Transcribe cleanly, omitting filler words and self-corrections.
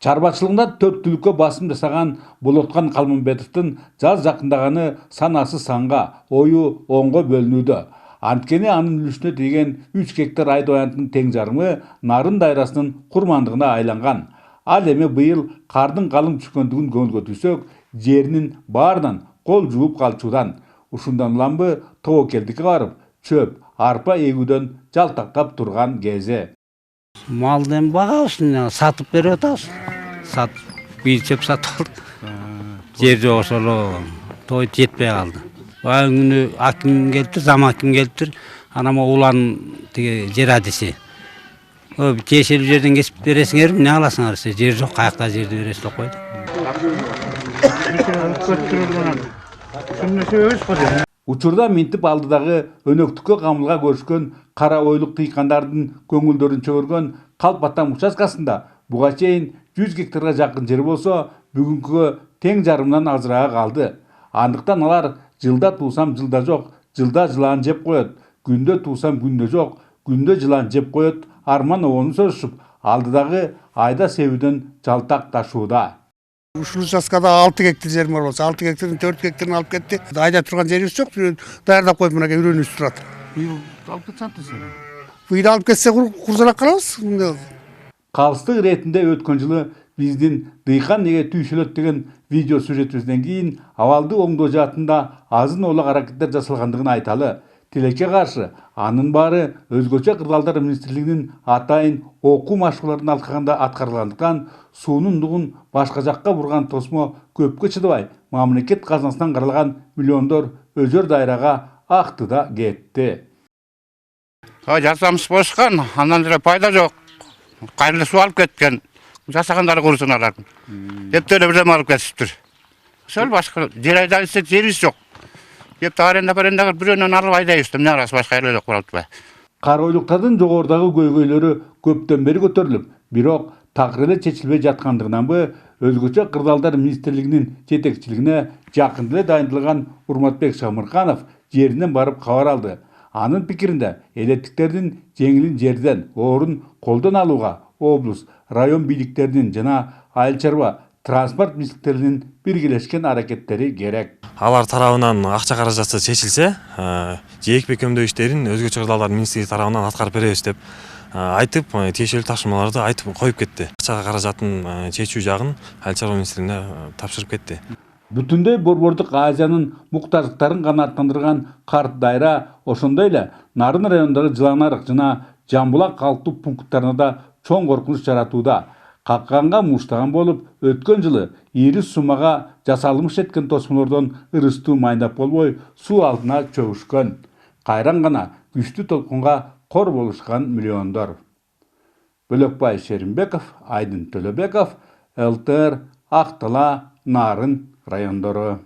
Чарбачылығында 4 түлікке басым жасаған Болотқан Қалмымбетовтың жаз жақындағаны санасы санға, ойы оңға бөлінуді. Анткені анын үлүшүнө тиген 3 гектар айдоянтың тең жарымы нарын дайрасынын курмандыгына айланган. Ал эми быйыл кардын калың түшкөндүгүн көңүлгө түшсөк, жеринин баарынан кол жууп калчудан. Ушундан уламбы тобокелдикке барып, чөп, арпа эгүүдөн жалтактап турган кези. Малдын багабыз сатып берип атабыз. Чөп сатып алдык. Жер жок ошол той жетпей калды. Баягы күнү аким келиптир, зам аким келиптир. Анан улан тиги жер адиси. Тиешелүү жерден кесип бересиңерби, эмне кыласыңар десе, жер жок, каякта жерди бересиз деп койду. Учурда минтип алдыдагы өнөктүккө камылга көрүшкөн кара ойлук тыйкандардын көңүлдөрүн чөгөргөн Калпатам участкасында буга чейин 100 гектарга жакын жер болсо, бүгүнкүгө тең жарымдан азыраак калды. Андыктан алар жылда туусам жылда жок, жылда жылан жеп коет, күндө туусам күндө жок, күндө жылан жеп коет, арман обону созушуп, алдыдагы айда себүүдөн жалтак ташууда. Ушул участкада 6 гектар жер бар болсо, 6 гектардын 4 гектарын алып кетти. Айда турган жерибиз жок, даярдап коюп мынакей үрөнүбүз турат. Быйыл алып кетсеңиз. Быйыл алып кетсе курсалак калабыз. Калыстык иретинде өткөн жылы биздин дыйкан неге түйшөлөт деген видео сюжетибизден кийин абалды оңдоо жаатында азын оолак аракеттер жасалгандыгын айталы. Тилекке каршы анын баары өзгөчө кырдаалдар министрлигинин атайын окуу машыгууларын алкаганда аткарылгандыктан суунун дугун башка жакка бурган тосмо көпкө чыдабай, мамлекет казынасынан каралган миллиондор өзөр дайрага акты да кетти. Жасамыш бошкан, андан эле пайда жок. Кайрылы суу алып кеткен. Жасагандары курусун алардын. Эптеле бирдеме алып кетиптир. Ошол башка жер айдап десек жерибиз жок. Епте аренда бирөөнөн алып айдайбыз, эмне кылабыз, башка эле жок болуп атпайбы. Кара ойлуктардын жогорудагы көйгөйлөрү көптөн бери көтөрүлүп, бирок такыр эле чечилбей жаткандыгынанбы өзгөчө кырдаалдар министрлигинин жетекчилигине жакында эле дайындалган Урматбек Шамырканов жеринен барып кабар алды. Анын пикиринде элеттиктердин жеңилин жерден, орун колдон алууга облус, район бийликтеринин жана айыл чарба транспорт министрлигинин биргелешкен аракеттери керек. Алар тарабынан акча каражаты чечилсе, жээкпе көмдөө иштерин өзгөчө кырдаалдар министрлиги тарабынан аткарып беребиз деп айтып, тиешелүү тапшырмаларды айтып коюп кетти. Акча каражатын чечүү жагын айыл чарба министрлигине тапшырып кетти. Бүтүндөй Борбордук Азиянын муктаждыктарын канааттандырган карт дайра ошондой эле Нарын районундагы Жыланарык жана Жамбулак калктуу пункттарына да чоң коркунуч жаратууда. Какканга муштаган болуп, өткөн жылы ири суммага жасалмыш эткен тосмолордон ырыстуу майнап болбой, суу алдына чөгүшкөн. Кайран гана күчтүү толкунга кор болушкан миллиондор. Бөлөкбай Шеримбеков, Айдын Төлөбеков, ЛТР, Актала, Нарын райондору.